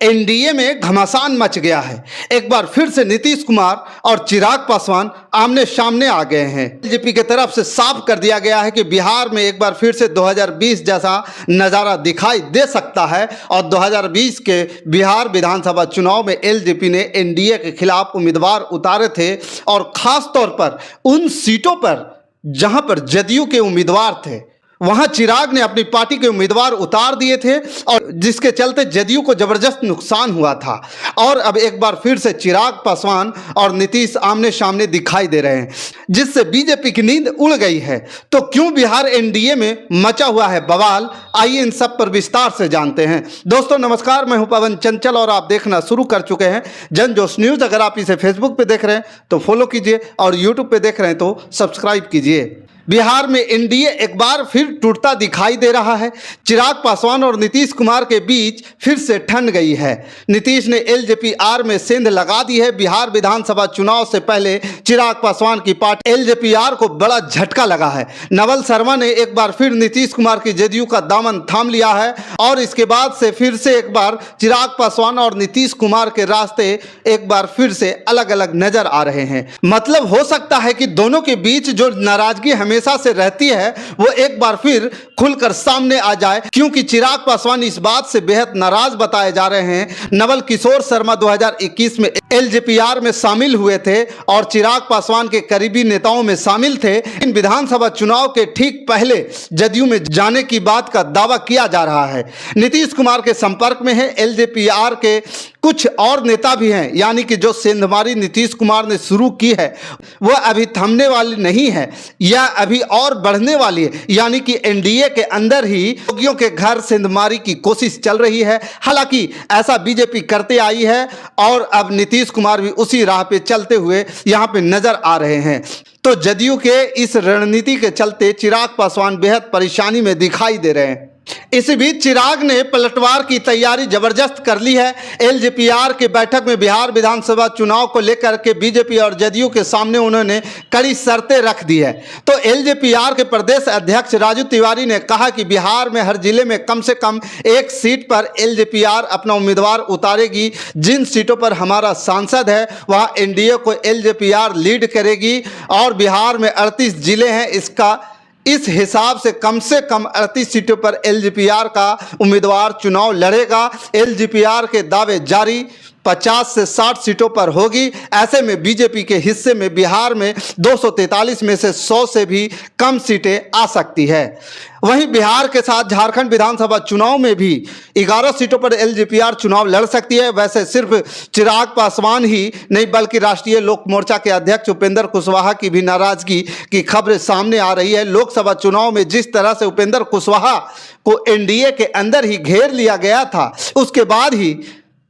NDA में घमासान much गया है। एक बार फिर से नीतीश कुमार और चिराग पासवान आमने सामने आ गए हैं। बीजेपी की तरफ से साफ कर दिया गया है कि बिहार में एक बार फिर से 2020 जैसा नज़ारा दिखाई दे सकता है और 2020 के बिहार विधानसभा चुनाव में एलजेपी ने एनडीए के खिलाफ उम्मीदवार उतारे थे और ख़ास तौर पर उन सीटों पर जहां पर जदयू के उम्मीदवार थे वहां चिराग ने अपनी पार्टी के उम्मीदवार उतार दिए थे और जिसके चलते जदयू को जबरदस्त नुकसान हुआ था। और अब एक बार फिर से चिराग पासवान और नीतीश आमने सामने दिखाई दे रहे हैं, जिससे बीजेपी की नींद उड़ गई है। तो क्यों बिहार एनडीए में मचा हुआ है बवाल, आइए इन सब पर विस्तार से जानते हैं। दोस्तों नमस्कार, मैं हूं पवन चंचल और आप देखना शुरू कर चुके हैं जनजोश न्यूज़। अगर आप इसे फेसबुक पे देख रहे हैं तो फॉलो कीजिए और यूट्यूब पे देख रहे हैं तो सब्सक्राइब कीजिए। बिहार में एनडीए एक बार फिर टूटता दिखाई दे रहा है। चिराग पासवान और नीतीश कुमार के बीच फिर से ठन गई है। नीतीश ने एलजेपीआर में सेंध लगा दी है। बिहार विधानसभा चुनाव से पहले चिराग पासवान की पार्टी एलजेपीआर को बड़ा झटका लगा है। नवल शर्मा ने एक बार फिर नीतीश कुमार की जदयू का दामन थाम लिया है और इसके बाद से फिर से एक बार चिराग पासवान और नीतीश कुमार के रास्ते एक बार फिर से अलग अलग नजर आ रहे हैं। मतलब हो सकता है कि दोनों के बीच जो नाराजगी हमेशा से रहती है वो एक बार फिर खुलकर सामने आ जाए, क्योंकि चिराग पासवान इस बात से बेहद नाराज बताए जा रहे हैं। नवल किशोर शर्मा 2021 में एलजेपीआर में शामिल हुए थे और चिराग पासवान के करीबी नेताओं में शामिल थे। इन विधानसभा चुनाव के ठीक पहले जदयू में जाने की बात का दावा किया जा रहा है। नीतीश कुमार के संपर्क में है। एलजेपीआर के कुछ और नेता भी हैं, यानी कि जो सेंधमारी नीतीश कुमार ने शुरू की है वह अभी थमने वाली नहीं है, यह अभी और बढ़ने वाली है। यानी कि एनडीए के अंदर ही योगियों के घर सेंधमारी की कोशिश चल रही है। हालांकि ऐसा बीजेपी करते आई है और अब नीतीश कुमार भी उसी राह पे चलते हुए यहां पे नजर आ रहे हैं। तो जदयू के इस रणनीति के चलते चिराग पासवान बेहद परेशानी में दिखाई दे रहे हैं। इस बीच चिराग ने पलटवार की तैयारी जबरदस्त कर ली है। एलजेपीआर की बैठक में बिहार विधानसभा चुनाव को लेकर के बीजेपी और जदयू के सामने उन्होंने कड़ी शर्तें रख दी है। तो एलजेपीआर के प्रदेश अध्यक्ष राजू तिवारी ने कहा कि बिहार में हर जिले में कम से कम एक सीट पर एलजेपीआर अपना उम्मीदवार उतारेगी। जिन सीटों पर हमारा सांसद है वहां एनडीए को एलजेपीआर लीड करेगी और बिहार में 38 जिले हैं। इस हिसाब से कम 38 सीटों पर एलजेपीआर का उम्मीदवार चुनाव लड़ेगा। एलजेपीआर के दावे जारी 50 से 60 सीटों पर होगी। ऐसे में बीजेपी के हिस्से में बिहार में 243 में से 100 से भी कम सीटें आ सकती है। वहीं बिहार के साथ झारखंड विधानसभा चुनाव में भी 11 सीटों पर एलजेपीआर चुनाव लड़ सकती है। वैसे सिर्फ चिराग पासवान ही नहीं बल्कि राष्ट्रीय लोक मोर्चा के अध्यक्ष उपेंद्र कुशवाहा की भी नाराजगी की खबरें सामने आ रही है। लोकसभा चुनाव में जिस तरह से उपेंद्र कुशवाहा को एनडीए के अंदर ही घेर लिया गया था, उसके बाद ही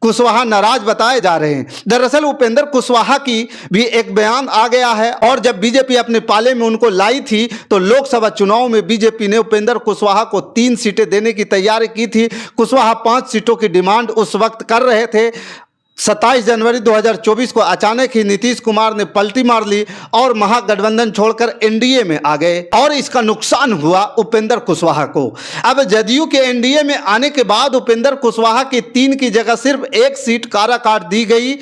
कुशवाहा नाराज बताए जा रहे हैं। दरअसल उपेंद्र कुशवाहा की भी एक बयान आ गया है और जब बीजेपी अपने पाले में उनको लाई थी तो लोकसभा चुनाव में बीजेपी ने उपेंद्र कुशवाहा को 3 सीटें देने की तैयारी की थी। कुशवाहा 5 सीटों की डिमांड उस वक्त कर रहे थे। 27 जनवरी 2024 को अचानक ही नीतीश कुमार ने पलटी मार ली और महागठबंधन छोड़कर एनडीए में आ गए और इसका नुकसान हुआ उपेंद्र कुशवाहा को। अब जदयू के एनडीए में आने के बाद उपेंद्र कुशवाहा की 3 की जगह सिर्फ 1 सीट काराकाट दी गई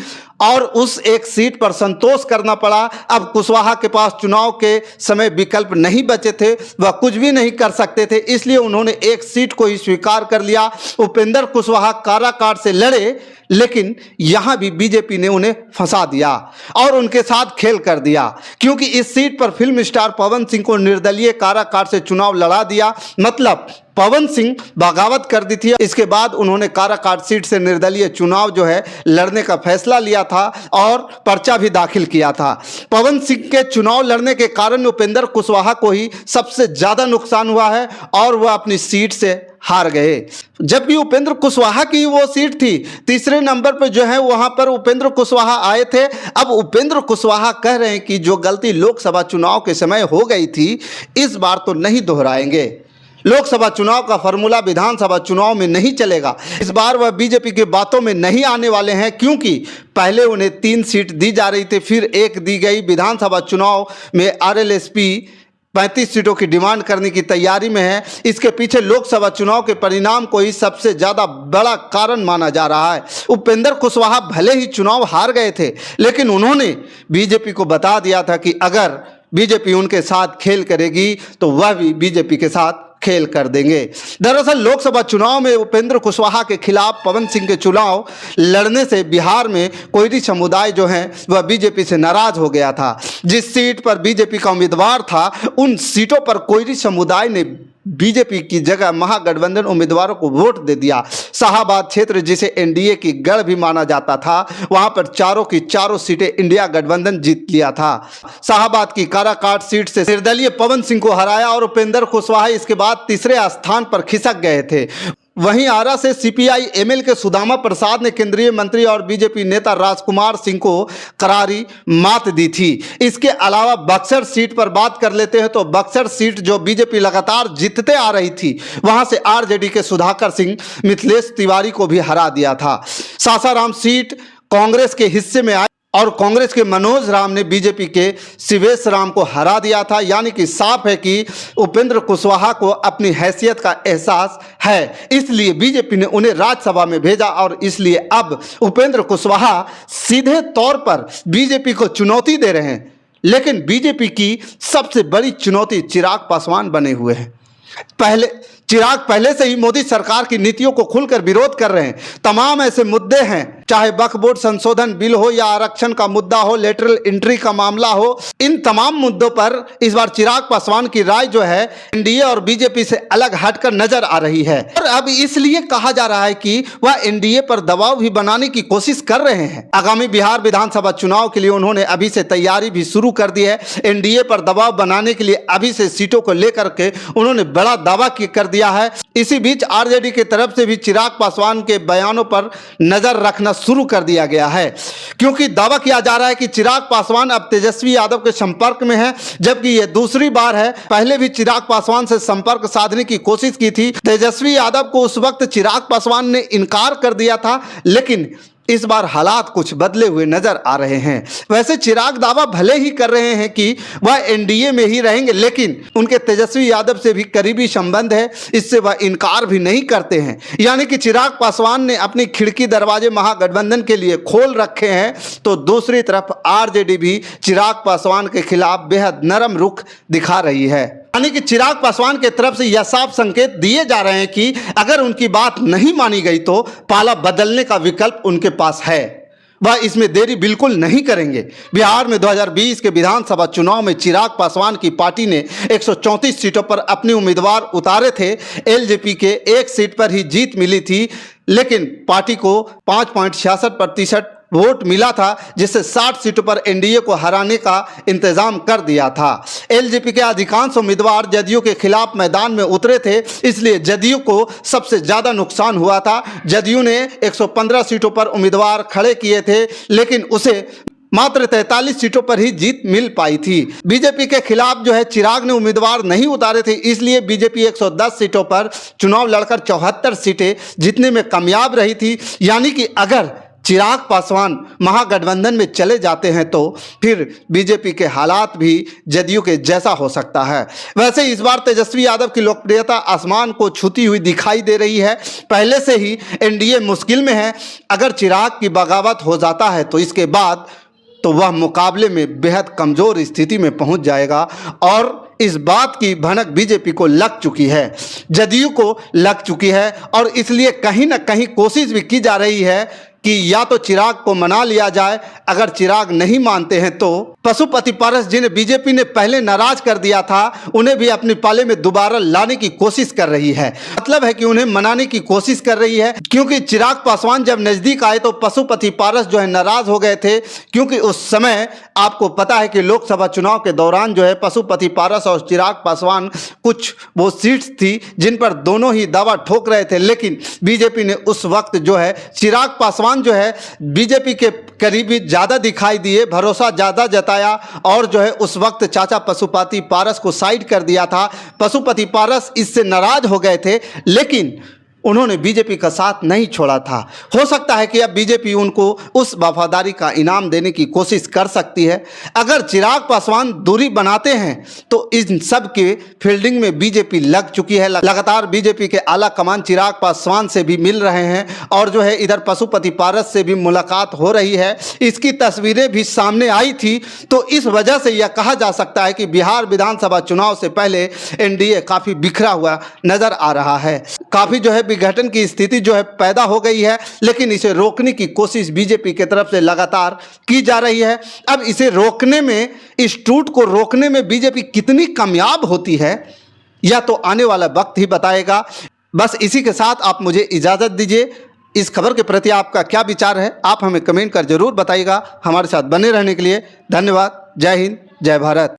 और उस 1 सीट पर संतोष करना पड़ा। अब कुशवाहा के पास चुनाव के समय विकल्प नहीं बचे थे, वह कुछ भी नहीं कर सकते थे, इसलिए उन्होंने 1 सीट को ही स्वीकार कर लिया। उपेंद्र कुशवाहा काराकाट से लड़े, लेकिन यहां भी बीजेपी ने उन्हें फंसा दिया और उनके साथ खेल कर दिया, क्योंकि इस सीट पर फिल्म स्टार पवन सिंह को निर्दलीय काराकाट से चुनाव लड़ा दिया। मतलब पवन सिंह बगावत कर दी थी। इसके बाद उन्होंने काराकाट सीट से निर्दलीय चुनाव जो है लड़ने का फैसला लिया था और पर्चा भी दाखिल किया था। पवन सिंह के चुनाव लड़ने के कारण उपेंद्र कुशवाहा को ही सबसे ज्यादा नुकसान हुआ है और वह अपनी सीट से हार गए। जबकि उपेंद्र कुशवाहा की वो सीट थी, तीसरे नंबर पर जो है वहां पर उपेंद्र कुशवाहा आए थे। अब उपेंद्र कुशवाहा कह रहे हैं कि जो गलती लोकसभा चुनाव के समय हो गई थी इस बार तो नहीं दोहराएंगे। लोकसभा चुनाव का फॉर्मूला विधानसभा चुनाव में नहीं चलेगा। इस बार वह बीजेपी की बातों में नहीं आने वाले हैं, क्योंकि पहले उन्हें 3 सीट दी जा रही थी, फिर 1 दी गई। विधानसभा चुनाव में आरएलएसपी 35 सीटों की डिमांड करने की तैयारी में है। इसके पीछे लोकसभा चुनाव के परिणाम को ही सबसे ज़्यादा बड़ा कारण माना जा रहा है। उपेंद्र कुशवाहा भले ही चुनाव हार गए थे, लेकिन उन्होंने बीजेपी को बता दिया था कि अगर बीजेपी उनके साथ खेल करेगी तो वह भी बीजेपी के साथ खेल कर देंगे। दरअसल लोकसभा चुनाव में उपेंद्र कुशवाहा के खिलाफ पवन सिंह के चुनाव लड़ने से बिहार में कोयरी समुदाय जो है वह बीजेपी से नाराज हो गया था। जिस सीट पर बीजेपी का उम्मीदवार था, उन सीटों पर कोयरी समुदाय ने बीजेपी की जगह महागठबंधन उम्मीदवारों को वोट दे दिया। शाहाबाद क्षेत्र, जिसे एनडीए की गढ़ भी माना जाता था, वहां पर चारों की चारों सीटें इंडिया गठबंधन जीत लिया था। शाहाबाद की काराकाट सीट से निर्दलीय पवन सिंह को हराया और उपेंद्र कुशवाहा इसके बाद तीसरे स्थान पर खिसक गए थे। वहीं आरा से सीपीआई एमएल के सुदामा प्रसाद ने केंद्रीय मंत्री और बीजेपी नेता राजकुमार सिंह को करारी मात दी थी। इसके अलावा बक्सर सीट पर बात कर लेते हैं तो बक्सर सीट जो बीजेपी लगातार जीतते आ रही थी, वहां से आरजेडी के सुधाकर सिंह मिथिलेश तिवारी को भी हरा दिया था। सासाराम सीट कांग्रेस के हिस्से में आई और कांग्रेस के मनोज राम ने बीजेपी के शिवेश राम को हरा दिया था। यानी कि साफ है कि उपेंद्र कुशवाहा को अपनी हैसियत का एहसास है, इसलिए बीजेपी ने उन्हें राज्यसभा में भेजा और इसलिए अब उपेंद्र कुशवाहा सीधे तौर पर बीजेपी को चुनौती दे रहे हैं। लेकिन बीजेपी की सबसे बड़ी चुनौती चिराग पासवान बने हुए हैं। चिराग पहले से ही मोदी सरकार की नीतियों को खुलकर विरोध कर रहे हैं। तमाम ऐसे मुद्दे हैं, चाहे वक्फ बोर्ड संशोधन बिल हो या आरक्षण का मुद्दा हो, लेटरल एंट्री का मामला हो, इन तमाम मुद्दों पर इस बार चिराग पासवान की राय जो है एनडीए और बीजेपी से अलग हटकर नजर आ रही है। और अब इसलिए कहा जा रहा है कि वह एनडीए पर दबाव भी बनाने की कोशिश कर रहे हैं। आगामी बिहार विधानसभा चुनाव के लिए उन्होंने अभी से तैयारी भी शुरू कर दी है। एनडीए पर दबाव बनाने के लिए अभी से सीटों को लेकर के उन्होंने बड़ा दावा कर दिया है। इसी बीच आरजेडी की तरफ से भी चिराग पासवान के बयानों पर नजर रखना शुरू कर दिया गया है, क्योंकि दावा किया जा रहा है कि चिराग पासवान अब तेजस्वी यादव के संपर्क में है, जबकि यह दूसरी बार है। पहले भी चिराग पासवान से संपर्क साधने की कोशिश की थी। तेजस्वी यादव को उस वक्त चिराग पासवान ने इनकार कर दिया था, लेकिन इस बार हालात कुछ बदले हुए नजर आ रहे हैं। वैसे चिराग दावा भले ही कर रहे हैं कि वह एनडीए में ही रहेंगे, लेकिन उनके तेजस्वी यादव से भी करीबी संबंध है, इससे वह इनकार भी नहीं करते हैं। यानी कि चिराग पासवान ने अपनी खिड़की दरवाजे महागठबंधन के लिए खोल रखे हैं, तो दूसरी तरफ आरजेडी भी चिराग पासवान के खिलाफ बेहद नरम रुख दिखा रही है। यानी कि चिराग पासवान के तरफ से यह साफ संकेत दिए जा रहे हैं कि अगर उनकी बात नहीं मानी गई तो पाला बदलने का विकल्प उनके पास है, वह इसमें देरी बिल्कुल नहीं करेंगे। बिहार में 2020 के विधानसभा चुनाव में चिराग पासवान की पार्टी ने 134 सीटों पर अपने उम्मीदवार उतारे थे। एलजेपी के एक सीट पर ही जीत मिली थी, लेकिन पार्टी को 5.66% वोट मिला था, जिससे 60 सीटों पर एनडीए को हराने का इंतजाम कर दिया था। एलजेपी के अधिकांश उम्मीदवार जदयू के खिलाफ मैदान में उतरे थे, इसलिए जदयू को सबसे ज्यादा नुकसान हुआ था। जदयू ने 115 सीटों पर उम्मीदवार खड़े किए थे, लेकिन उसे मात्र 43 सीटों पर ही जीत मिल पाई थी। बीजेपी के खिलाफ जो है चिराग ने उम्मीदवार नहीं उतारे थे, इसलिए बीजेपी 110 सीटों पर चुनाव लड़कर 74 सीटें जीतने में कामयाब रही थी। यानी कि अगर चिराग पासवान महागठबंधन में चले जाते हैं तो फिर बीजेपी के हालात भी जदयू के जैसा हो सकता है। वैसे इस बार तेजस्वी यादव की लोकप्रियता आसमान को छूती हुई दिखाई दे रही है। पहले से ही एनडीए मुश्किल में है। अगर चिराग की बगावत हो जाता है तो इसके बाद तो वह मुकाबले में बेहद कमज़ोर स्थिति में पहुंच जाएगा और इस बात की भनक बीजेपी को लग चुकी है, जदयू को लग चुकी है और इसलिए कहीं ना कहीं कोशिश भी की जा रही है कि या तो चिराग को मना लिया जाए। अगर चिराग नहीं मानते हैं तो पशुपति पारस, जिन्हें बीजेपी ने पहले नाराज कर दिया था, उन्हें भी अपने पाले में दोबारा लाने की कोशिश कर रही है। मतलब है कि उन्हें मनाने की कोशिश कर रही है, क्योंकि चिराग पासवान जब नजदीक आए तो पशुपति पारस जो है नाराज हो गए थे, क्योंकि उस समय आपको पता है कि लोकसभा चुनाव के दौरान जो है पशुपति पारस और चिराग पासवान कुछ वो सीट्स थी जिन पर दोनों ही दावा ठोक रहे थे, लेकिन बीजेपी ने उस वक्त जो है चिराग पासवान जो है बीजेपी के करीबी ज्यादा दिखाई दिए, भरोसा ज्यादा जताया और जो है उस वक्त चाचा पशुपति पारस को साइड कर दिया था। पशुपति पारस इससे नाराज हो गए थे, लेकिन उन्होंने बीजेपी का साथ नहीं छोड़ा था। हो सकता है कि अब बीजेपी उनको उस वफादारी का इनाम देने की कोशिश कर सकती है। अगर चिराग पासवान दूरी बनाते हैं तो इन सब के फील्डिंग में बीजेपी लग चुकी है। लगातार बीजेपी के आला कमान चिराग पासवान से भी मिल रहे हैं और जो है इधर पशुपति पारस से भी मुलाकात हो रही है। इसकी तस्वीरें भी सामने आई थी। तो इस वजह से यह कहा जा सकता है कि बिहार विधानसभा चुनाव से पहले एनडीए काफ़ी बिखरा हुआ नजर आ रहा है। काफ़ी जो है विघटन की स्थिति जो है पैदा हो गई है, लेकिन इसे रोकने की कोशिश बीजेपी की तरफ से लगातार की जा रही है। अब इसे रोकने में, इस टूट को रोकने में बीजेपी कितनी कामयाब होती है यह तो आने वाला वक्त ही बताएगा। बस इसी के साथ आप मुझे इजाज़त दीजिए। इस खबर के प्रति आपका क्या विचार है आप हमें कमेंट कर जरूर बताइएगा। हमारे साथ बने रहने के लिए धन्यवाद। जय हिंद, जय भारत।